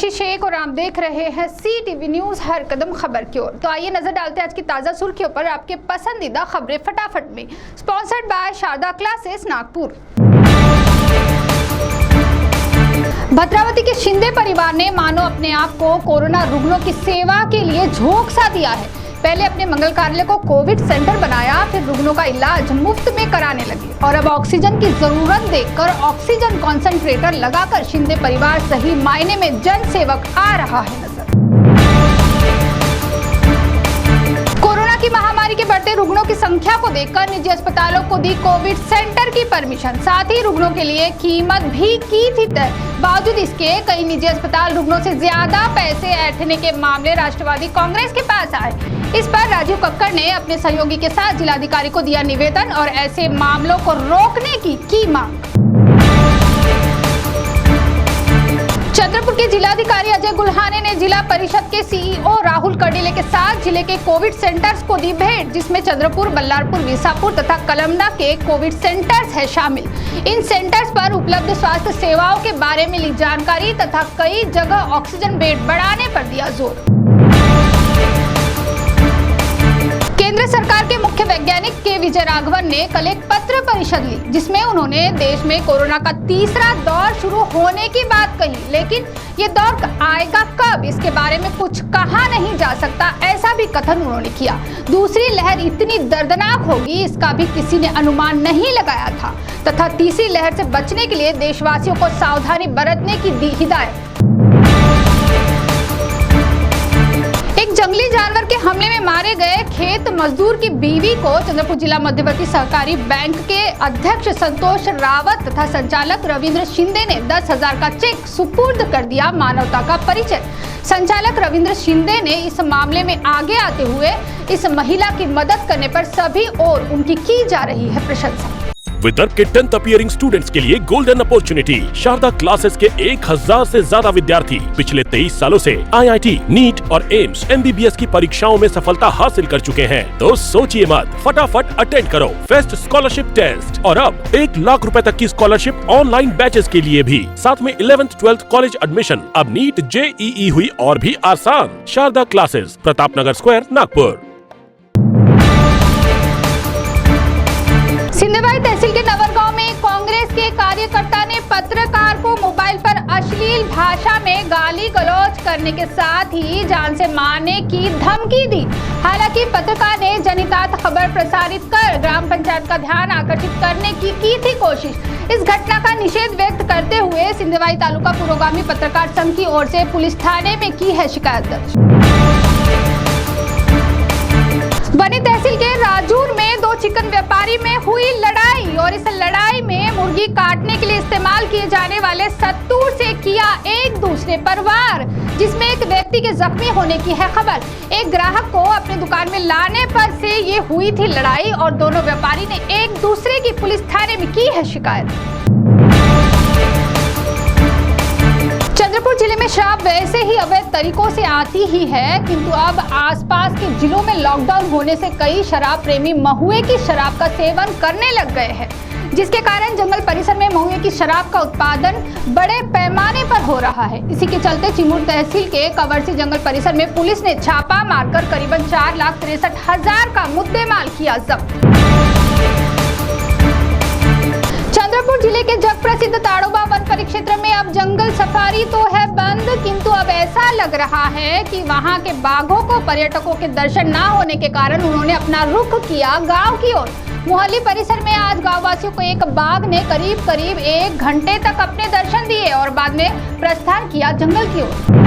आशीष शेख और आप देख रहे हैं CTV न्यूज हर कदम खबर की ओर। तो आइए नजर डालते हैं आज की ताजा सुर्खियों पर आपके पसंदीदा खबरें फटाफट में। Sponsored by Sharda classes Nagpur. Bhadravati के शिंदे परिवार ने मानो अपने आप को कोरोना रुग्णों की सेवा के लिए झोंक सा दिया है। पहले अपने मंगल कार्यालय को कोविड सेंटर बनाया, फिर रुग्णों का इलाज मुफ्त में कराने लगे और अब ऑक्सीजन की जरूरत देखकर ऑक्सीजन कॉन्सेंट्रेटर लगाकर शिंदे परिवार सही मायने में जन सेवक आ रहा है नजर। कोरोना की महामारी के बढ़ते रुग्णों की संख्या को देखकर निजी अस्पतालों को दी कोविड सेंटर की परमिशन, साथ ही रुग्णों के लिए कीमत भी की थी तय। बावजूद इसके कई निजी अस्पताल रुग्णों से ज्यादा पैसे ऐंठने के मामले राष्ट्रवादी कांग्रेस के पास आए। इस पर राजीव कक्कड़ ने अपने सहयोगी के साथ जिलाधिकारी को दिया निवेदन और ऐसे मामलों को रोकने की मांग। चंद्रपुर के जिलाधिकारी अजय गुल्हाने ने जिला परिषद के CEO राहुल कड़ीले के साथ जिले के कोविड सेंटर्स को दी भेंट, जिसमें चंद्रपुर, बल्लारपुर, विसापुर तथा कलमना के कोविड सेंटर्स है शामिल। इन सेंटर्स पर उपलब्ध स्वास्थ्य सेवाओं के बारे में ली जानकारी तथा कई जगह ऑक्सीजन बेड बढ़ाने पर दिया जोर। केंद्र सरकार के मुख्य वैज्ञानिक के विजय राघवन ने कल एक पत्र परिषद ली, जिसमें उन्होंने देश में कोरोना का तीसरा दौर शुरू होने की बात कही, लेकिन ये दौर आएगा कब इसके बारे में कुछ कहा नहीं जा सकता, ऐसा भी कथन उन्होंने किया। दूसरी लहर इतनी दर्दनाक होगी इसका भी किसी ने अनुमान नहीं लगाया था तथा तीसरी लहर से बचने के लिए देशवासियों को सावधानी बरतने की दी हिदायत। एक जंगली जानवर के हमले में मारे गए खेत मजदूर की बीवी को चंद्रपुर जिला मध्यवर्ती सहकारी बैंक के अध्यक्ष संतोष रावत तथा संचालक रविंद्र शिंदे ने 10,000 का चेक सुपुर्द कर दिया। मानवता का परिचय। संचालक रविंद्र शिंदे ने इस मामले में आगे आते हुए इस महिला की मदद करने पर सभी और उनकी की जा रही है प्रशंसा। विदर्भ के 10th अपीयरिंग स्टूडेंट्स के लिए गोल्डन अपॉर्चुनिटी। शारदा क्लासेस के 1000 से ज्यादा विद्यार्थी पिछले 23 सालों से IIT, नीट और एम्स MBBS की परीक्षाओं में सफलता हासिल कर चुके हैं। तो सोचिए मत, फटाफट अटेंड करो फेस्ट स्कॉलरशिप टेस्ट और अब 1 लाख रुपए तक की स्कॉलरशिप ऑनलाइन बैचेस के लिए भी। साथ में 11th 12th कॉलेज एडमिशन अब नीट JEE हुई और भी आसान। Sharda classes, Pratap Nagar square, Nagpur. सिंधेवाई तहसील के नवरगांव में कांग्रेस के कार्यकर्ता ने पत्रकार को मोबाइल पर अश्लील भाषा में गाली गलौज करने के साथ ही जान से मारने की धमकी दी। हालांकि पत्रकार ने जनहितार्थ खबर प्रसारित कर ग्राम पंचायत का ध्यान आकर्षित करने की थी कोशिश। इस घटना का निषेध व्यक्त करते हुए सिंधेवाई तालुका पुरोगामी पत्रकार संघ की ओर से पुलिस थाने में की है शिकायत दर्ज। बनी तहसील के राजूर में 2 चिकन व्यापारी में हुई लड़ाई और इस लड़ाई में मुर्गी काटने के लिए इस्तेमाल किए जाने वाले सत्तूर से किया एक दूसरे पर वार, जिसमें एक व्यक्ति के जख्मी होने की है खबर। एक ग्राहक को अपने दुकान में लाने पर से ये हुई थी लड़ाई और दोनों व्यापारी ने एक दूसरे की पुलिस थाने में की है शिकायत। चंद्रपुर जिले में शराब वैसे ही अवैध तरीकों से आती ही है, किंतु अब आसपास के जिलों में लॉकडाउन होने से कई शराब प्रेमी महुए की शराब का सेवन करने लग गए हैं, जिसके कारण जंगल परिसर में महुए की शराब का उत्पादन बड़े पैमाने पर हो रहा है। इसी के चलते चिमूर तहसील के कवरसी जंगल परिसर में पुलिस ने छापा मारकर करीबन 4,63,000 का मुद्देमाल किया जब्त। चंद्रपुर जिले के जग प्रसिद्ध ताड़ोबा वन परिक्षेत्र में अब जंगल सफारी तो है बंद, किंतु अब ऐसा लग रहा है कि वहां के बाघों को पर्यटकों के दर्शन न होने के कारण उन्होंने अपना रुख किया गांव की ओर। मोहाली परिसर में आज गांववासियों को एक बाघ ने करीब 1 घंटे तक अपने दर्शन दिए और बाद में प्रस्थान किया जंगल की ओर।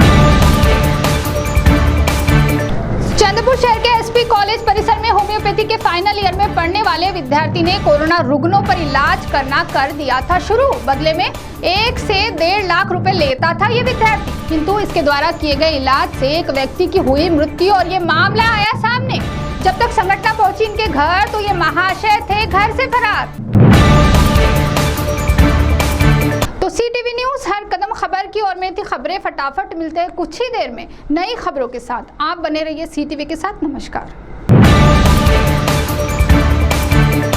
चंद्रपुर शहर के SP कॉलेज परिसर में होम्योपैथी के फाइनल ईयर में पढ़ने वाले विद्यार्थी ने कोरोना रुग्णों पर इलाज करना कर दिया था शुरू। बदले में 1 से 1.5 लाख रुपए लेता था ये विद्यार्थी, किंतु इसके द्वारा किए गए इलाज से एक व्यक्ति की हुई मृत्यु और ये मामला आया सामने। जब तक संगठन पहुंची इनके घर तो ये महाशय थे घर से फरार। तो CTV न्यूज हर कदम खबर की ओर में थी। खबरें फटाफट मिलते हैं कुछ ही देर में नई खबरों के साथ। आप बने रहिए CTV के साथ। नमस्कार।